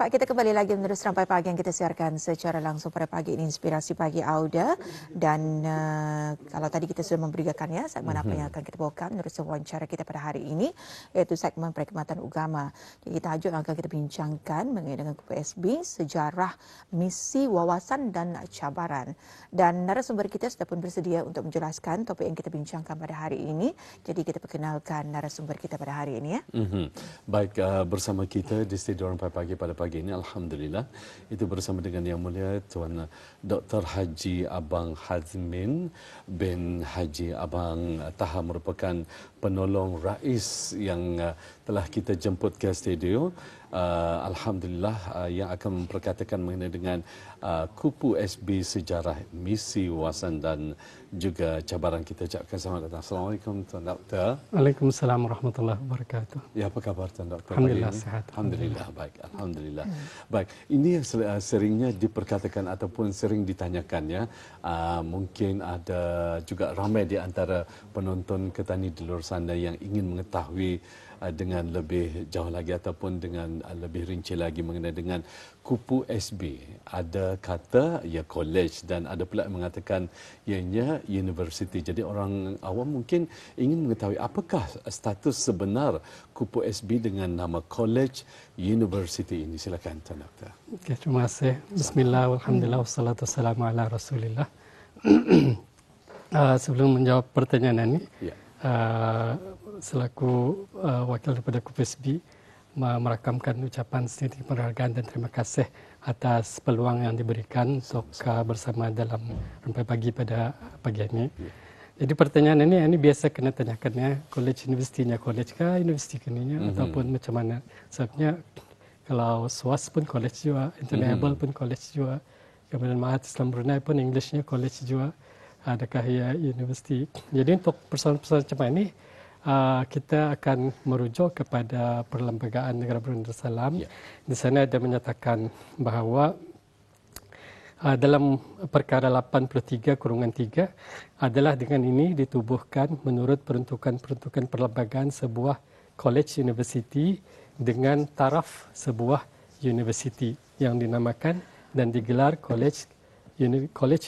Pak, kita kembali lagi menerus Rampai Pagi yang kita siarkan secara langsung pada pagi ini, Inspirasi Pagi Auda. Dan kalau tadi kita sudah memberikan segmen apa yang akan kita bawakan menerus wawancara kita pada hari ini, iaitu segmen Perkhidmatan Agama. Jadi tajuk yang akan kita bincangkan mengenai dengan KPSB, sejarah, misi, wawasan dan cabaran. Dan narasumber kita sudah pun bersedia untuk menjelaskan topik yang kita bincangkan pada hari ini. Jadi kita perkenalkan narasumber kita pada hari ini ya. Baik, bersama kita di studio Rampai Pagi pada pagi ini, Alhamdulillah, itu bersama dengan Yang Mulia Tuan Dr. Haji Abang Hazmin bin Haji Abang Taha, merupakan penolong rais yang telah kita jemput ke studio. Alhamdulillah, yang akan memperkatakan mengenai dengan Kupu SB Sejarah, Misi, Wawasan dan juga cabaran. Kita ucapkan selamat datang. Assalamualaikum Tuan Doktor. Waalaikumsalam warahmatullahi wabarakatuh. Ya, apa khabar Tuan Doktor? Alhamdulillah sehat. Alhamdulillah baik. Alhamdulillah. Baik, ini yang seringnya diperkatakan ataupun sering ditanyakan ya. Mungkin ada juga ramai di antara penonton Ketani di luar sana yang ingin mengetahui dengan lebih jauh lagi ataupun dengan lebih rinci lagi mengenai dengan Kupu SB. Ada kata ya college dan ada pula yang mengatakan ianya university. Jadi orang awam mungkin ingin mengetahui apakah status sebenar Kupu SB dengan nama college university ini. Silakan Tuan Doktor. Okay, terima kasih. Bismillah, alhamdulillah, wassalatu wassalamu ala rasulillah. Sebelum menjawab pertanyaan ini, selaku wakil daripada KPSB merakamkan ucapan sendiri penghargaan dan terima kasih atas peluang yang diberikan untuk bersama dalam Rampai Pagi pada pagi ini. Jadi pertanyaan ini biasa kena tanyakan ya, college universitinya college kah, universiti keninya ataupun macam mana. Sebabnya kalau SWAS pun college juga, International pun college juga, kemudian Mahat Islam Brunei pun Englishnya college juga, adakah ya universiti. Jadi untuk persoalan-persoalan macam ini kita akan merujuk kepada Perlembagaan Negara Brunei Darussalam. Di sana ada menyatakan bahawa dalam perkara 83/3 adalah dengan ini ditubuhkan menurut peruntukan perlembagaan sebuah college university dengan taraf sebuah university yang dinamakan dan digelar College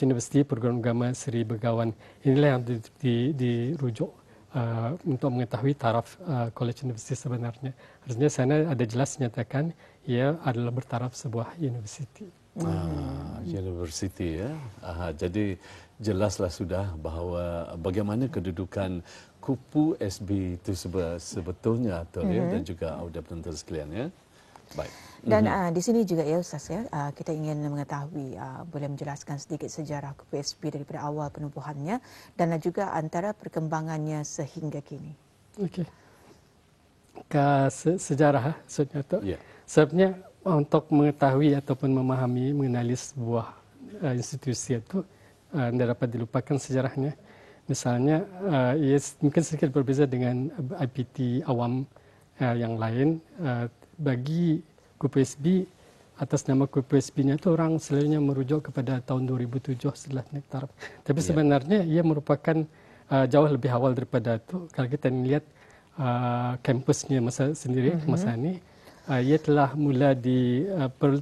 University Perguruan Agama Seri Begawan. Inilah yang dirujuk untuk mengetahui taraf College University sebenarnya. Artinya sana ada jelas menyatakan ia adalah bertaraf sebuah university. University ya. Jadi jelaslah sudah bahawa bagaimana kedudukan Kupu SB itu sebetulnya dan juga auda penonton sekalian ya. Baik. Dan di sini juga ya Ustaz ya, kita ingin mengetahui, boleh menjelaskan sedikit sejarah Kupu SB daripada awal penubuhannya dan juga antara perkembangannya sehingga kini. Okey. Sejarah maksudnya tu. Sebabnya untuk mengetahui ataupun memahami mengenali sebuah institusi itu tidak dapat dilupakan sejarahnya. Misalnya ia mungkin sedikit berbeza dengan IPT awam yang lain. Bagi Kupu SB, atas nama Kupu SB-nya itu orang selalunya merujuk kepada tahun 2007 setelah naik taraf. Tapi sebenarnya ia merupakan jauh lebih awal daripada itu. Kalau kita lihat kampusnya masa ini, ia telah mula di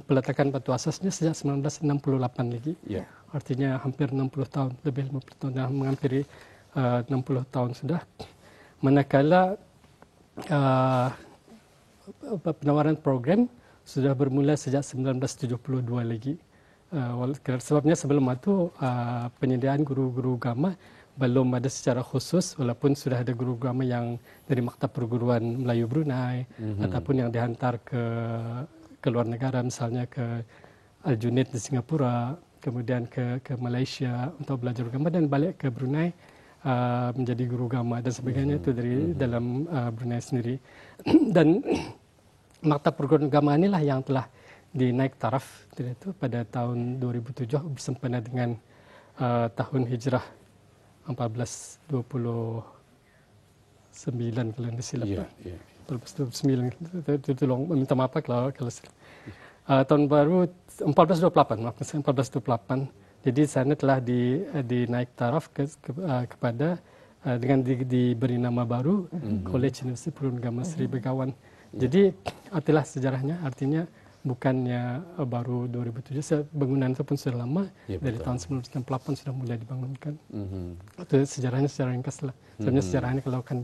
peletakan batu asasnya sejak 1968 lagi. Artinya hampir 60 tahun, lebih 50 tahun, dah menghampiri 60 tahun sudah. Manakala penawaran program sudah bermula sejak 1972 lagi. Sebabnya sebelum itu penyediaan guru-guru agama belum ada secara khusus, walaupun sudah ada guru agama yang dari Maktab Perguruan Melayu Brunei ataupun yang dihantar ke luar negara, misalnya ke Al-Junaid di Singapura, kemudian ke Malaysia untuk belajar agama dan balik ke Brunei menjadi guru agama dan sebagainya itu dari dalam Brunei sendiri. Dan Maktab Perguruan Agama inilah yang telah dinaik taraf itu pada tahun 2007 bersempena dengan tahun hijrah 1429 kalau tidak silap. 1429. Tolong minta maaf kalau silap. Tahun baru 1428. Jadi sana telah dinaik taraf kepada dengan diberi nama baru College Universiti Perguruan Agama Seri Begawan. Jadi itulah sejarahnya, artinya bukannya baru 2007, bangunan itu pun sudah lama, Ya, dari betul. tahun 1968 sudah mulai dibangunkan. Itu sejarahnya secara ringkas lah. Sebenarnya sejarahnya kalau akan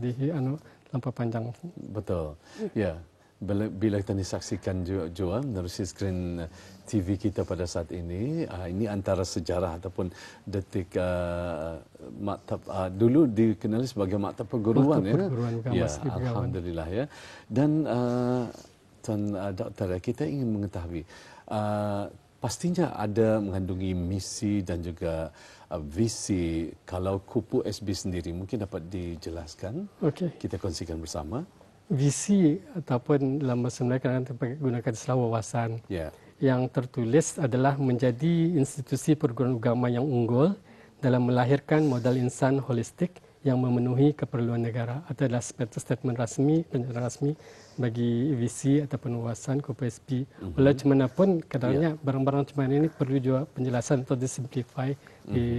lampau panjang. Betul. Ya. Bila kita saksikan juga menerusi skrin TV kita pada saat ini antara sejarah ataupun detik maktab dulu dikenali sebagai maktab perguruan, perguruan ya. Alhamdulillah ya. Dan Tuan Doktor, kita ingin mengetahui pastinya ada mengandungi misi dan juga visi. Kalau Kupu SB sendiri mungkin dapat dijelaskan. Okey. Kita kongsikan bersama. Visi ataupun dalam bahasa Melayu kadang gunakan istilah wawasan. Yang tertulis adalah menjadi institusi perguruan agama yang unggul dalam melahirkan modal insan holistik yang memenuhi keperluan negara. Itu adalah statement rasmi, penjelasan rasmi bagi visi ataupun wawasan Kupu SB. Walau macam mana pun kadangnya barang-barang macam ini perlu juga penjelasan atau disimplify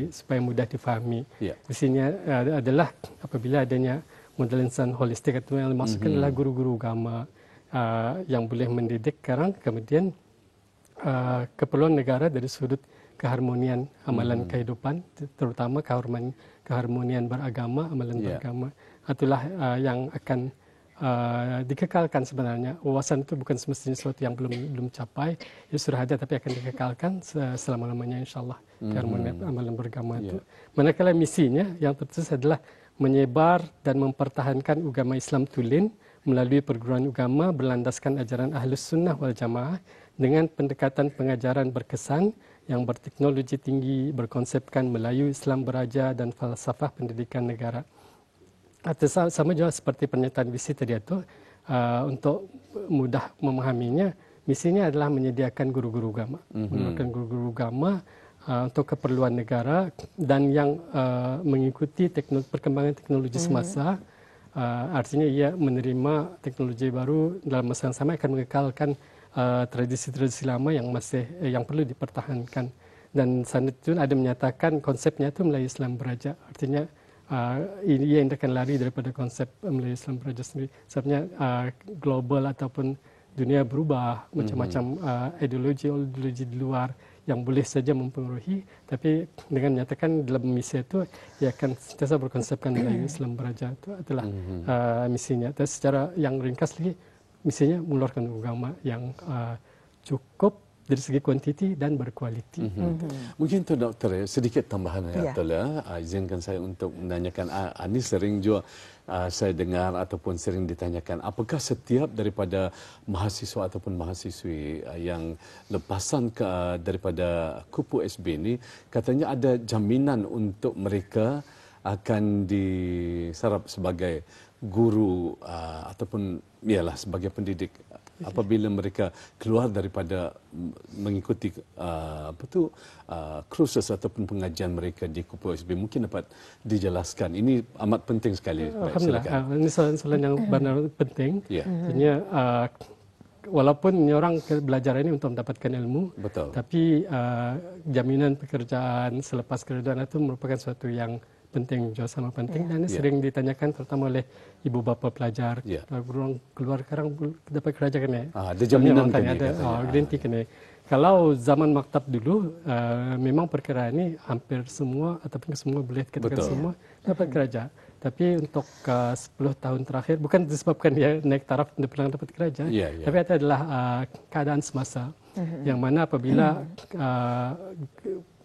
supaya mudah difahami. Visinya adalah apabila adanya modal insan holistik itu yang dimaksudkan adalah guru-guru agama yang boleh mendidik kemudian keperluan negara dari sudut keharmonian amalan kehidupan, terutama keharmonian beragama, amalan beragama. Itulah yang akan dikekalkan sebenarnya. Wawasan itu bukan semestinya sesuatu yang belum capai, ya sudah ada tapi akan dikekalkan selama-lamanya insyaAllah. Keharmonian amalan beragama itu. Manakala misinya yang tertulis adalah menyebar dan mempertahankan agama Islam tulen melalui perguruan agama berlandaskan ajaran Ahlus Sunnah wal Jamaah dengan pendekatan pengajaran berkesan yang berteknologi tinggi, berkonsepkan Melayu Islam beraja dan falsafah pendidikan negara. Atau sama juga seperti pernyataan visi tadi itu, untuk mudah memahaminya, misinya adalah menyediakan guru-guru agama, menggunakan guru-guru agama untuk keperluan negara dan yang mengikuti perkembangan teknologi semasa. Artinya ia menerima teknologi baru dalam masa yang sama akan mengekalkan tradisi-tradisi lama yang perlu dipertahankan. Dan sanad itu ada menyatakan konsepnya itu Melayu Islam beraja. Artinya ia akan lari daripada konsep Melayu Islam beraja sendiri. Sebabnya global ataupun dunia berubah, macam-macam ideologi di luar yang boleh saja mempengaruhi, tapi dengan menyatakan dalam misi itu ia akan sentiasa berkonsepkan Melayu Islam beraja. Itu adalah misinya. Dan secara yang ringkas lagi, misinya mengeluarkan agama yang cukup dari segi kuantiti dan berkualiti. Mungkin Tuan Doktor sedikit tambahan izinkan saya untuk menanyakan, ini sering juga saya dengar ataupun sering ditanyakan, apakah setiap daripada mahasiswa ataupun mahasiswi yang lepasan daripada Kupu SB ini katanya ada jaminan untuk mereka akan disarap sebagai guru ataupun sebagai pendidik apabila mereka keluar daripada mengikuti kursus ataupun pengajian mereka di Kupu SB. Mungkin dapat dijelaskan. Ini amat penting sekali. Alhamdulillah. Ini soalan yang benar penting. Artinya walaupun orang belajar ini untuk mendapatkan ilmu, tapi jaminan pekerjaan selepas kedudukan itu merupakan sesuatu yang penting, jauh sama penting, dan ini sering ditanyakan terutama oleh ibu bapa pelajar. Keluar sekarang dapat kerja kan ya? Ada jaminan kan ya? Ada garanti kan ya? Kalau zaman maktab dulu, memang perkara ini hampir semua ataupun semua boleh dikatakan semua dapat kerja. Tapi untuk 10 tahun terakhir, bukan disebabkan dia naik taraf dan pernah dapat kerja, tapi itu adalah keadaan semasa, yang mana apabila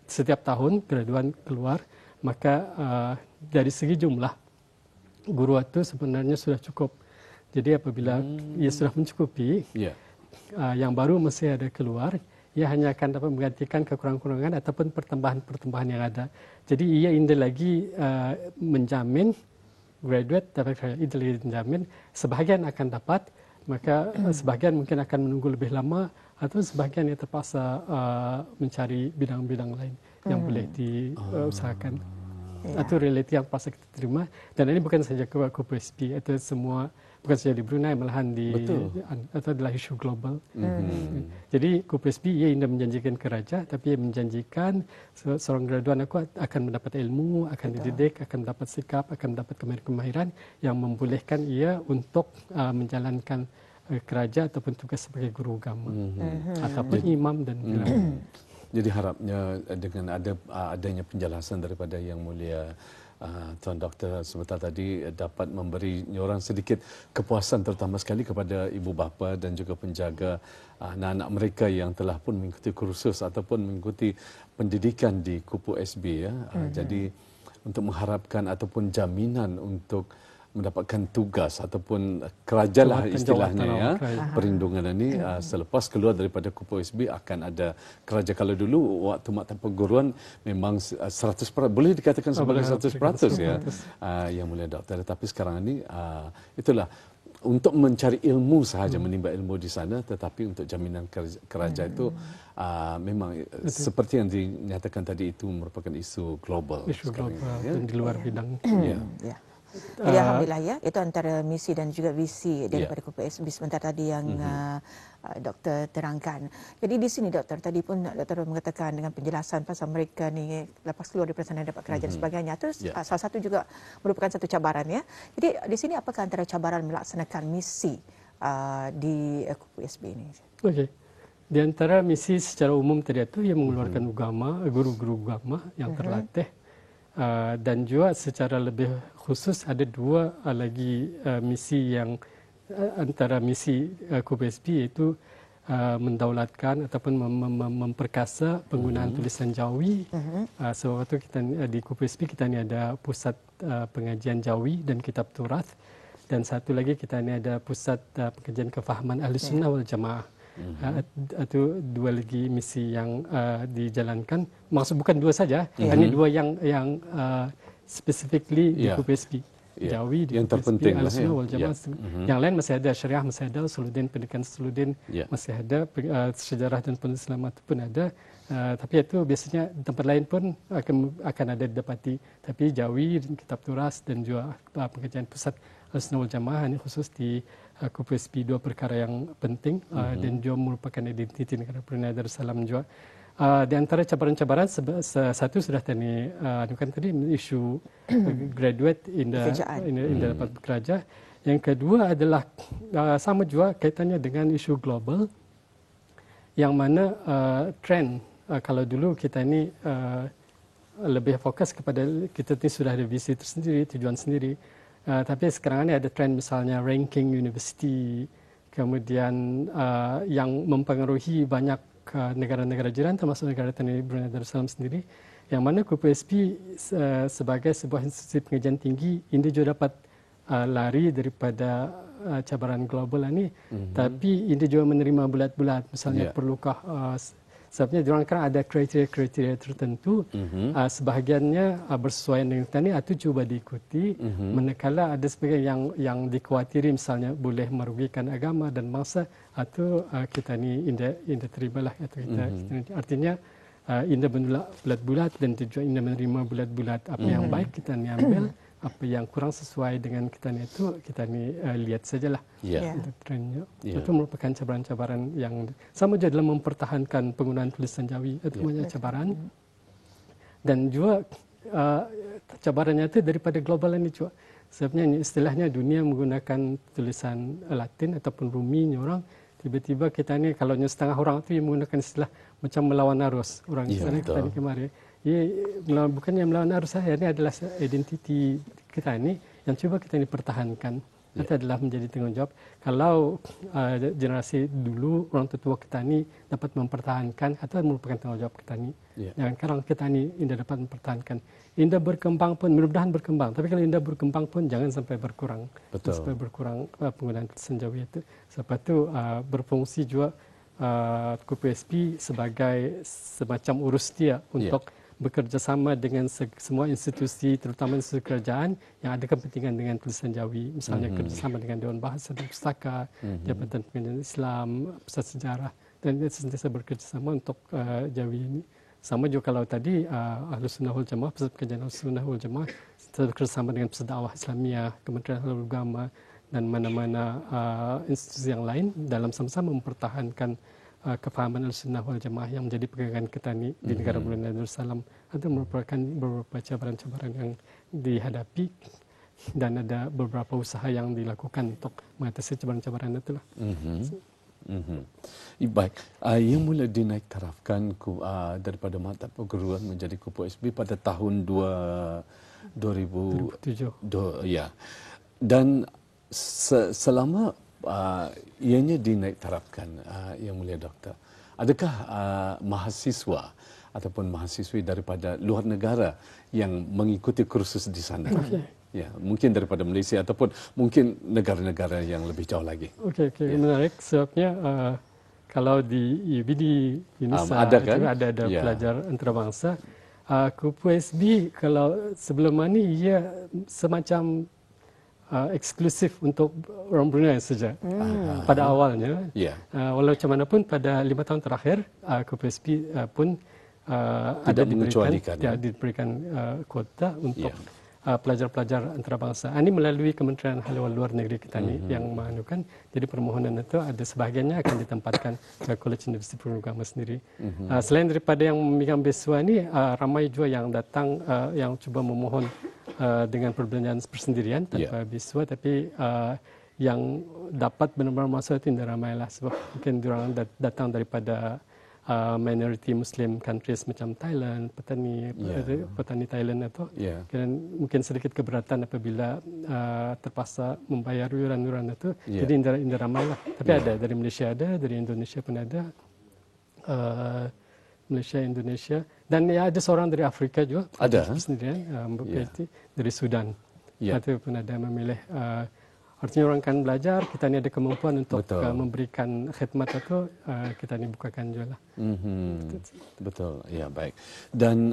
setiap tahun graduan keluar, maka dari segi jumlah guru itu sebenarnya sudah cukup. Jadi apabila ia sudah mencukupi, yang baru masih ada keluar, ia hanya akan dapat menggantikan kekurangan-kekurangan ataupun pertambahan-pertambahan yang ada. Jadi ia indah lagi menjamin graduate dapat menjamin sebahagian akan dapat, maka sebahagian mungkin akan menunggu lebih lama atau sebahagian ia terpaksa mencari bidang-bidang lain yang boleh diusahakan. Itu realiti yang pasti kita terima, dan ini bukan saja Kupu SB, itu semua, bukan saja di Brunei, malahan itu adalah isu global. Jadi Kupu SB ia tidak menjanjikan kerja, tapi ia menjanjikan seorang graduan aku akan mendapat ilmu, akan dididik, akan mendapat sikap, akan mendapat kemahiran yang membolehkan ia untuk menjalankan keraja ataupun tugas sebagai guru agama ataupun imam dan ulama. Jadi harapnya dengan adanya penjelasan daripada Yang Mulia Tuan Doktor sebentar tadi dapat memberi orang sedikit kepuasan terutama sekali kepada ibu bapa dan juga penjaga anak-anak mereka yang telah pun mengikuti kursus ataupun mengikuti pendidikan di Kupu SB ya. Jadi untuk mengharapkan ataupun jaminan untuk mendapatkan tugas ataupun keraja lah istilahnya ya, perlindungan ini selepas keluar daripada Kupu SB akan ada keraja. Kalau dulu waktu maktab perguruan memang 100%, boleh dikatakan sebagai 100% ya, Yang Mulia Doktor. Tapi sekarang ini itulah untuk mencari ilmu sahaja, menimba ilmu di sana, tetapi untuk jaminan keraja itu memang seperti yang dinyatakan tadi itu merupakan isu global. Isu global ya. dan di luar bidang. Ya. Jadi alhamdulillah ya, itu antara misi dan juga visi daripada Kupu SB sebentar tadi yang doktor terangkan. Jadi di sini doktor tadi pun doktor mengatakan dengan penjelasan pasal mereka ni lepas keluar dari sana dapat kerajaan dan sebagainya. Itu salah satu juga merupakan satu cabaran ya. Jadi di sini apakah antara cabaran melaksanakan misi di Kupu SB ini? Okey. Di antara misi secara umum tadi itu yang mengeluarkan agama, guru-guru agama yang terlatih. Dan juga secara lebih khusus ada dua lagi misi yang antara misi Kupu SB iaitu mendaulatkan ataupun memperkasa penggunaan tulisan Jawi. Sebab itu kita di Kupu SB kita ni ada pusat pengajian Jawi dan kitab Turath, dan satu lagi kita ni ada pusat pengajian kefahaman Ahlussunnah wal Jamaah. Itu dua lagi misi yang dijalankan. Maksud bukan dua saja, ini dua yang specifically di Kupu SB. Jawi di yang terpenting Ahlussunnah wal Jamaah. Yang lain masih ada syariah, masih ada usuluddin, pendidikan usuluddin, masih ada sejarah dan pengislaman pun ada. Tapi itu biasanya tempat lain pun akan ada didapati. Tapi Jawi, kitab Turas dan juga pengajian pusat Ahlussunnah wal Jamaah ini khusus di Kupu SB, dua perkara yang penting dan juga merupakan identiti negara Brunei Darussalam juga. Di antara cabaran-cabaran satu sudah tadi anukan tadi isu graduate in the pekerja. Yang kedua adalah sama juga kaitannya dengan isu global yang mana trend kalau dulu kita ini lebih fokus kepada kita ini sudah ada visi tersendiri, tujuan sendiri. Tapi sekarang ini ada trend misalnya ranking university, kemudian yang mempengaruhi banyak negara-negara jiran termasuk negara Tanah Brunei Darussalam sendiri, yang mana Kupu SB sebagai sebuah institusi pengajian tinggi ini juga dapat lari daripada cabaran global ini, tapi ini juga menerima bulat-bulat. Misalnya perlukah sebabnya diorang kan ada kriteria-kriteria tertentu, sebahagiannya bersesuaian dengan kita ni, itu cuba diikuti. Manakala ada sebagian yang dikhawatiri misalnya boleh merugikan agama dan bangsa, itu kita ni indah terimalah. Artinya indah menolak bulat-bulat dan juga indah menerima bulat-bulat. Apa yang baik kita ni ambil, apa yang kurang sesuai dengan kita ni itu kita ni lihat sajalah. Trendnya. Itu merupakan cabaran-cabaran yang sama juga dalam mempertahankan penggunaan tulisan Jawi. Itu banyak cabaran. Dan juga cabarannya itu daripada global ini juga. Sebenarnya istilahnya dunia menggunakan tulisan Latin ataupun Rumi orang. Tiba-tiba kita ni kalau setengah orang itu yang menggunakan istilah macam melawan arus. Orang sana kita ni kemarin. Bukannya melawan arus saya, ini adalah identiti kita ini yang cuba kita ini pertahankan. Itu adalah menjadi tanggungjawab. Kalau generasi dulu orang tua kita ini dapat mempertahankan, itu merupakan tanggungjawab kita ini. Dan sekarang kita ini tidak dapat mempertahankan. Indah berkembang pun, mudah-mudahan berkembang. Tapi kalau indah berkembang pun jangan sampai berkurang. Sampai berkurang penggunaan tulisan Jawi itu. Sebab itu berfungsi juga Kupu SB sebagai semacam urus dia untuk bekerjasama dengan semua institusi, terutama institusi kerajaan yang ada kepentingan dengan tulisan Jawi. Misalnya kerjasama dengan Dewan Bahasa dan Pustaka, Jabatan Pengajian Islam, Pusat Sejarah, dan sentiasa bekerjasama untuk Jawi ini. Sama juga kalau tadi Ahlussunnah wal Jamaah, Pusat Pengajian Ahlussunnah wal Jamaah bekerjasama dengan Pusat Dakwah Islamiyah, Kementerian Halal Agama dan mana-mana institusi yang lain dalam sama-sama mempertahankan kefahaman Ahlussunnah wal Jamaah yang menjadi pegangan kita ni di negara Brunei Darussalam. Itu merupakan beberapa cabaran-cabaran yang dihadapi. dan ada beberapa usaha yang dilakukan untuk mengatasi cabaran-cabaran itulah. Baik, yang mula dinaik tarafkan daripada maktab perguruan menjadi Kupu SB pada tahun 2007. Ya. Dan selama ianya dinaik tarafkan, Yang Mulia Doktor, adakah mahasiswa ataupun mahasiswi daripada luar negara yang mengikuti kursus di sana? Ya, mungkin daripada Malaysia ataupun mungkin negara-negara yang lebih jauh lagi. Okey, menarik. Sebabnya kalau di UBD UNISA ada kan? juga ada pelajar antarabangsa. Kupu SB kalau sebelum ini ia semacam eksklusif untuk orang Brunei saja pada awalnya. Walau macam mana pun pada 5 tahun terakhir Kupu SB pun ada diberikan kuota untuk pelajar-pelajar antarabangsa. Ini melalui Kementerian Hal Luar Negeri kita ni yang menganukan. Jadi permohonan itu ada sebahagiannya akan ditempatkan ke College Universiti Perguruan Agama sendiri. Selain daripada yang memegang beasiswa ni, ramai juga yang datang yang cuba memohon dengan perbelanjaan persendirian tanpa beasiswa, tapi yang dapat benar-benar masuk itu tidak ramai lah, sebab mungkin diorang datang daripada minority Muslim countries macam Thailand, petani Thailand atau mungkin sedikit keberatan apabila terpaksa membayar yuran-yuran itu. Jadi tidak ramai lah. Tapi ada dari Malaysia, ada dari Indonesia pun ada. Malaysia, Indonesia, dan ada seorang dari Afrika juga. Ada. Sendirian, dari Sudan. Itu pun ada memilih. Artinya orang kan belajar, kita ni ada kemampuan untuk memberikan khidmat itu, kita ni bukakan juga lah. Betul, ya baik. Dan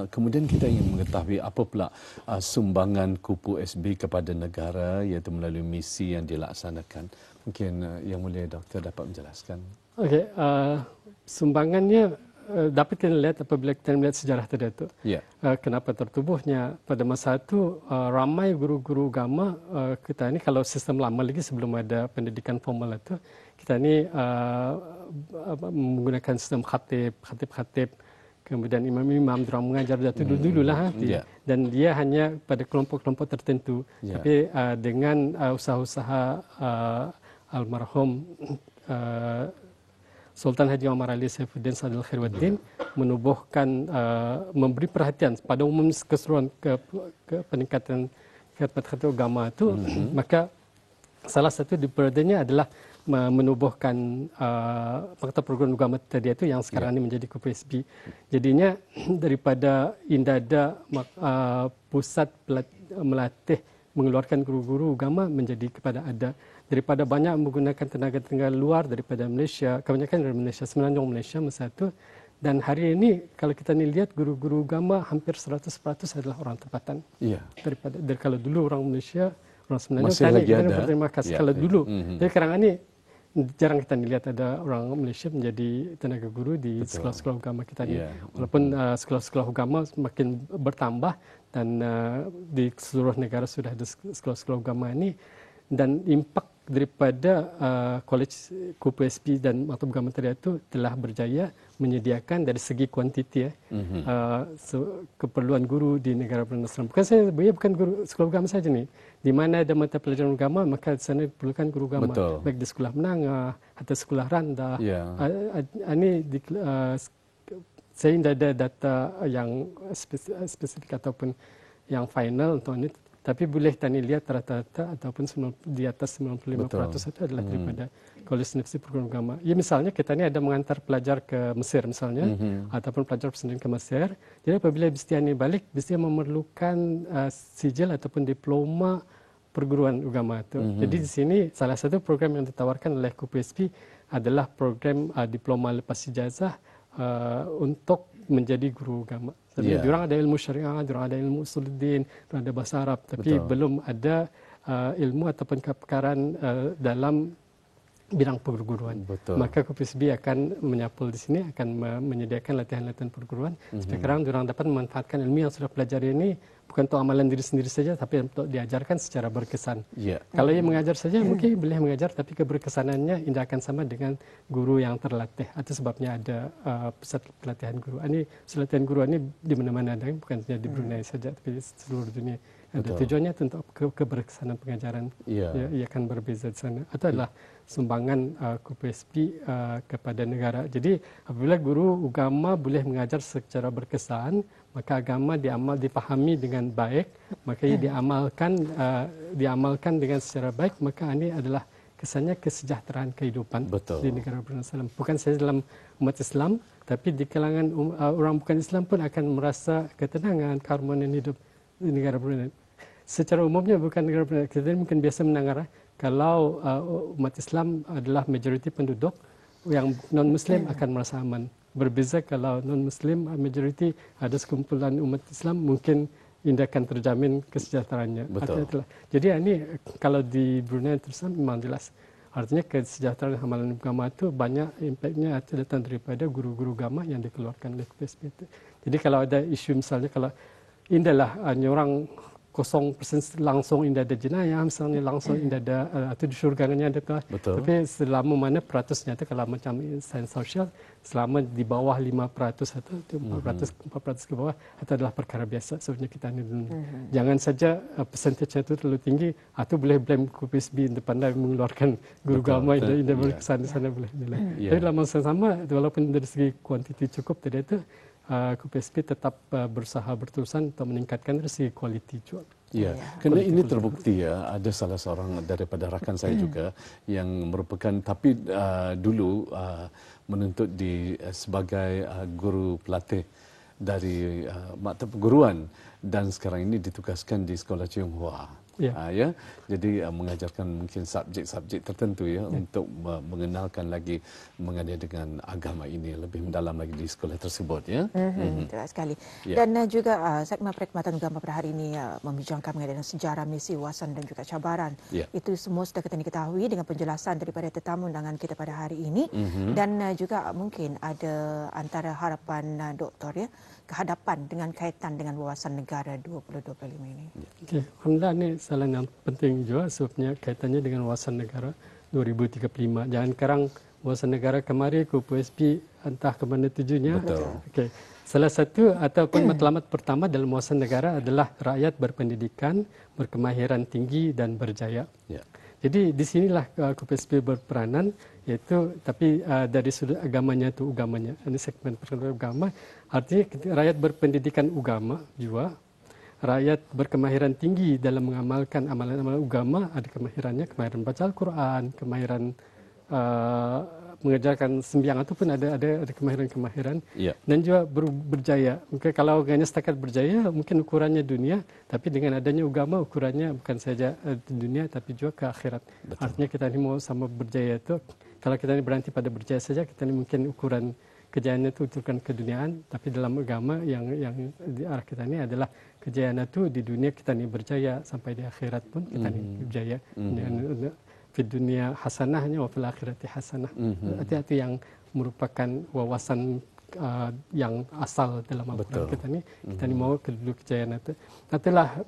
kemudian kita ingin mengetahui apa pula sumbangan Kupu SB kepada negara, iaitu melalui misi yang dilaksanakan. Mungkin Yang Mulia Doktor dapat menjelaskan. Okey, sumbangannya dapat kita lihat apabila kita melihat sejarah tadi itu. Kenapa tertubuhnya pada masa itu ramai guru-guru agama kita ini, kalau sistem lama lagi sebelum ada pendidikan formal itu, kita ini menggunakan sistem khatib, kemudian imam-imam dorang mengajar dulu lah, dan dia hanya pada kelompok-kelompok tertentu. Tapi dengan usaha-usaha almarhum Sultan Haji Omar Ali Saifuddin Sadil Khairuddin menubuhkan, memberi perhatian pada umum keseluruhan ke peningkatan khidmat agama itu, maka salah satu daripadanya adalah menubuhkan Maktab Perguruan Agama tadi itu yang sekarang ini menjadi Kupu SB. Jadinya daripada indada pusat melatih mengeluarkan guru-guru agama menjadi kepada ada, daripada banyak menggunakan tenaga-tenaga luar daripada Malaysia, kebanyakan dari Malaysia, semenanjung Malaysia masa itu. Dan hari ini kalau kita ni lihat guru-guru agama hampir 100% adalah orang tempatan. Daripada kalau dulu orang Malaysia, orang semenanjung masih lagi ada. Berterima kasih kalau dulu. Tapi sekarang ini jarang kita lihat ada orang Malaysia menjadi tenaga guru di sekolah-sekolah agama kita ni. Walaupun sekolah-sekolah agama semakin bertambah dan di seluruh negara sudah ada sekolah-sekolah agama ini, dan impak daripada College Kupu SB dan Maktab Agama tadi itu telah berjaya menyediakan dari segi kuantiti keperluan guru di negara bernasram. Bukan guru sekolah agama saja ni. Di mana ada mata pelajaran agama, maka di sana diperlukan guru agama. Baik di sekolah menengah atau sekolah rendah. Saya tidak ada data yang spesifik ataupun yang final untuk ini. Tapi boleh tani lihat rata-rata ataupun di atas 95% itu adalah daripada College Universiti Perguruan Agama. Ya misalnya kita ni ada mengantar pelajar ke Mesir misalnya, ataupun pelajar persendirian ke Mesir. Jadi apabila Bistiani balik, Bistiani memerlukan sijil ataupun diploma perguruan agama itu. Jadi di sini salah satu program yang ditawarkan oleh Kupu SB adalah program diploma lepas ijazah untuk menjadi guru agama. Jadi diorang ada ilmu syariah, diorang ada ilmu usuluddin, diorang ada bahasa Arab, tapi belum ada ilmu ataupun kepakaran dalam bidang perguruan. Maka Kupu SB akan menyapul di sini, akan menyediakan latihan-latihan perguruan. Sekarang diorang dapat memanfaatkan ilmu yang sudah pelajari ini bukan untuk amalan diri sendiri saja, tapi untuk diajarkan secara berkesan. Kalau ia mengajar saja mungkin boleh mengajar, tapi keberkesanannya tidak akan sama dengan guru yang terlatih. Itu sebabnya ada pusat pelatihan guru. Ini pelatihan guru ini di mana-mana ada, bukan hanya di Brunei saja, tapi seluruh dunia. Ada tujuannya itu untuk keberkesanan pengajaran. Ia akan berbeza di sana. Itu adalah sumbangan KPSP kepada negara. Jadi apabila guru agama boleh mengajar secara berkesan, maka agama dipahami dengan baik, maka ia diamalkan dengan secara baik, maka ini adalah kesannya kesejahteraan kehidupan di negara Brunei Darussalam. Bukan saja dalam umat Islam, tapi di kalangan orang bukan Islam pun akan merasa ketenangan, keharmonian hidup di negara Brunei. Secara umumnya bukan negara Brunei, kita mungkin biasa mendengar kalau umat Islam adalah majoriti penduduk, yang non-Muslim akan merasa aman. Berbeza kalau non-Muslim majoriti ada sekumpulan umat Islam, mungkin India akan terjamin kesejahteraannya. Jadi ini kalau di Brunei Darussalam memang jelas. Artinya kesejahteraan hamalan agama itu banyak impaknya datang daripada guru-guru agama yang dikeluarkan oleh KPSP itu. Jadi kalau ada isu misalnya kalau India lah orang 0% langsung India ada jenayah, misalnya langsung India ada atau di syurganya ada. Tapi selama mana peratusnya itu kalau macam sains sosial, selama di bawah 5% atau 4% ke bawah, itu adalah perkara biasa sebenarnya kita ini. Jangan saja persentasenya itu terlalu tinggi, atau boleh blame KPSB untuk pandai mengeluarkan guru agama India berkesan di sana boleh nilai. Tapi dalam masa sama, walaupun dari segi kuantiti cukup tadi itu, KPSP tetap berusaha berterusan untuk meningkatkan dari segi kualiti juga. Ya, kerana ini terbukti ya, ada salah seorang daripada rakan saya juga yang merupakan tapi dulu menuntut sebagai guru pelatih dari maktab perguruan dan sekarang ini ditugaskan di Sekolah Tionghoa. Jadi mengajarkan mungkin subjek-subjek tertentu untuk mengenalkan lagi mengenai dengan agama ini lebih mendalam lagi di sekolah tersebut Betul sekali. Dan juga segmen perkhidmatan agama pada hari ini membincangkan mengenai sejarah, misi, wawasan dan juga cabaran. Itu semua sudah kita ketahui dengan penjelasan daripada tetamu undangan kita pada hari ini. Dan juga mungkin ada antara harapan doktor kehadapan dengan kaitan dengan wawasan negara 2025 ini. Alhamdulillah ini salah yang penting juga sebabnya kaitannya dengan wawasan negara 2035. Jangan sekarang wawasan negara kemari KPSP entah ke mana tujuannya. Salah satu ataupun matlamat pertama dalam wawasan negara adalah rakyat berpendidikan, berkemahiran tinggi dan berjaya. Jadi di sinilah KPSP berperanan, yaitu tapi dari sudut agamanya itu ugamanya. Ini segmen perkenalkan agama. Artinya rakyat berpendidikan agama juga, rakyat berkemahiran tinggi dalam mengamalkan amalan-amalan agama, ada kemahirannya, kemahiran baca Al-Quran, kemahiran mengajarkan sembahyang ataupun ada kemahiran-kemahiran dan juga berjaya. Mungkin kalau hanya setakat berjaya mungkin ukurannya dunia, tapi dengan adanya agama ukurannya bukan saja dunia tapi juga ke akhirat. Artinya kita ini mau sama berjaya itu, kalau kita ini berhenti pada berjaya saja, kita ini mungkin ukuran kejayaannya itu ukuran keduniaan, tapi dalam agama yang di arah kita ini adalah kejayaan itu di dunia kita ini berjaya, sampai di akhirat pun kita ini berjaya. Di dunia hasanahnya wa fil akhirati hasanah. Hati-hati yang merupakan wawasan yang asal dalam Al-Quran kita ni mau kedua kejayaan itu. Itulah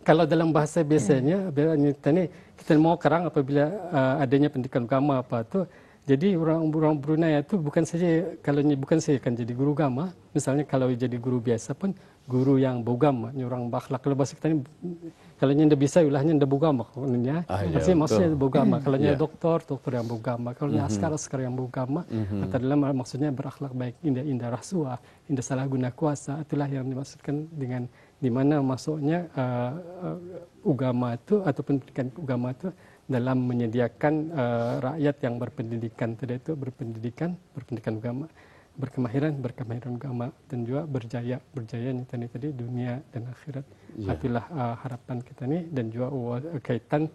kalau dalam bahasa biasanya kita mau kerang apabila adanya pendidikan agama apa tu. Jadi orang Brunei itu bukan saja akan jadi guru agama, misalnya kalau jadi guru biasa pun guru yang beragama, orang berakhlak. Kalau bahasa kita ni kalau nya ndak bisa ulahnya ndak beragama kononnya. Maksudnya beragama. Kalau nya doktor yang beragama. Kalau nya askar yang beragama. Atau dalam maksudnya berakhlak baik, indah rasuah, indah salah guna kuasa. Itulah yang dimaksudkan dengan di mana masuknya agama itu ataupun pendidikan agama itu dalam menyediakan rakyat yang berpendidikan tadi itu berpendidikan agama, berkemahiran agama dan juga berjaya tadi dunia dan akhirat. Itulah harapan kita ni dan juga kaitan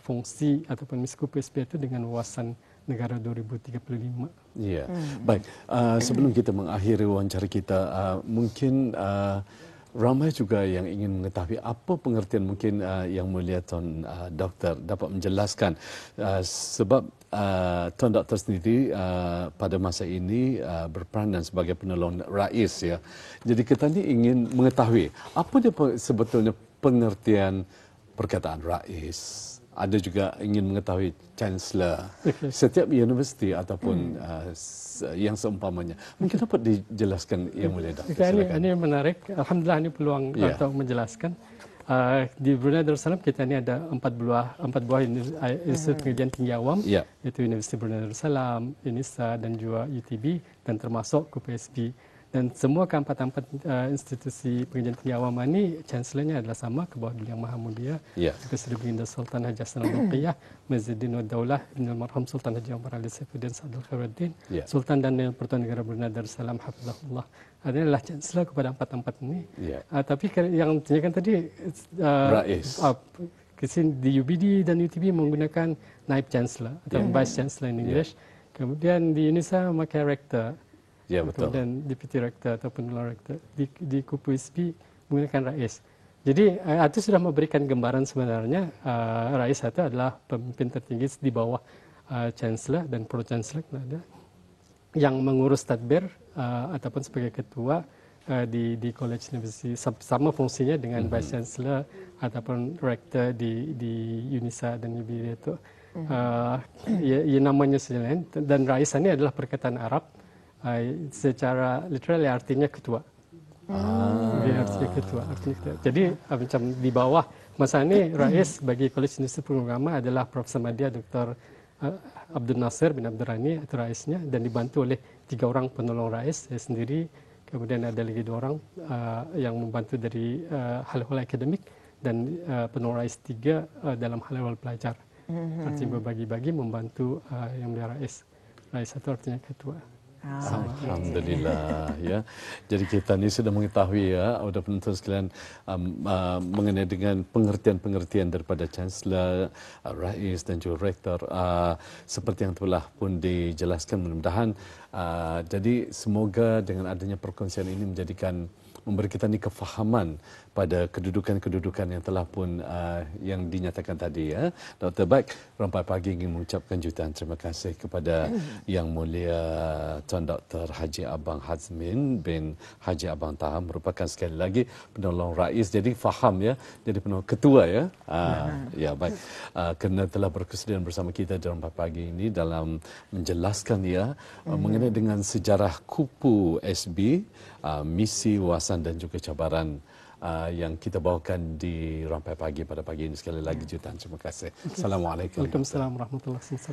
fungsi ataupun misi KPSP itu dengan wawasan negara 2035. Baik. Sebelum kita mengakhiri wawancara kita, mungkin ramai juga yang ingin mengetahui apa pengertian mungkin yang mulia Tuan Doktor dapat menjelaskan sebab Tuan Doktor sendiri pada masa ini berperanan sebagai penolong rais ya. Jadi kita ni ingin mengetahui apa dia sebetulnya pengertian perkataan rais ada juga ingin mengetahui Chancellor setiap universiti ataupun yang seumpamanya. Mungkin dapat dijelaskan Yang Mulia Doktor. Ini menarik. Alhamdulillah ini peluang untuk menjelaskan. Di Brunei Darussalam kita ini ada 4 buah institut pengajian tinggi awam, yaitu Universiti Brunei Darussalam, UNISA dan juga UTB, dan termasuk KUPSB. Dan semua keempat-empat institusi pengajian tinggi awam ini, Chancellornya adalah sama, ke bawah Yang Maha Mulia, Sri Baginda Sultan Haji Hassanal Bolkiah, Izzuddin Wad Daulah, Ibn Marhum Sultan Haji Omar Ali Saifuddin Sa'adul Khairuddin, Sultan dan Pertuan Negara Brunei Darussalam Hafizahullah. Adalah Chancellor kepada empat-empat ini. Tapi yang ditanyakan tadi, di UBD dan UTB menggunakan Naib Chancellor atau Vice Chancellor in English. Kemudian di UNISA memakai Rector. Betul. Dan Deputy Rector ataupun Rector. Di KUPSB menggunakan Rais. Jadi itu sudah memberikan gambaran sebenarnya Rais itu adalah pemimpin tertinggi di bawah Chancellor dan Pro Chancellor ada yang mengurus tadbir ataupun sebagai ketua di College University, sama fungsinya dengan Vice Chancellor ataupun Rector di UNISA dan UBD itu. Namanya saja. Dan Rais ini adalah perkataan Arab. Secara literal artinya ketua. Artinya ketua. Jadi macam di bawah masa ini Rais bagi College Universiti Programa adalah Profesor Madya Dr. Abdul Nasir bin Abdul Rani itu Raisnya, dan dibantu oleh 3 orang penolong Rais, saya sendiri, kemudian ada lagi 2 orang yang membantu dari hal-hal akademik, dan penolong Rais 3 dalam hal-hal pelajar. Artinya berbagi-bagi membantu yang mulia Rais. Rais itu artinya ketua. Alhamdulillah ya. Jadi kita ni sudah mengetahui sudah penonton sekalian mengenai dengan pengertian-pengertian daripada Chancellor, Rais dan juga Rektor seperti yang telah pun dijelaskan, mudah-mudahan jadi semoga dengan adanya perkongsian ini memberi kita ni kefahaman pada kedudukan-kedudukan yang telah pun yang dinyatakan tadi ya. Dr. Baik, Rampai Pagi ingin mengucapkan jutaan terima kasih kepada Yang Mulia Tuan Dr. Haji Abang Hazmin bin Haji Abang Taha, merupakan sekali lagi penolong Rais, jadi faham ya, jadi penolong ketua ya. Ya baik, kerana telah berkesudian bersama kita di Rampai Pagi ini dalam menjelaskan ya mengenai dengan sejarah Kupu SB, misi, wawasan dan juga cabaran yang kita bawakan di Rampai Pagi pada pagi ini. Sekali lagi jutaan terima kasih. Assalamualaikum. Waalaikumsalam warahmatullahi wabarakatuh.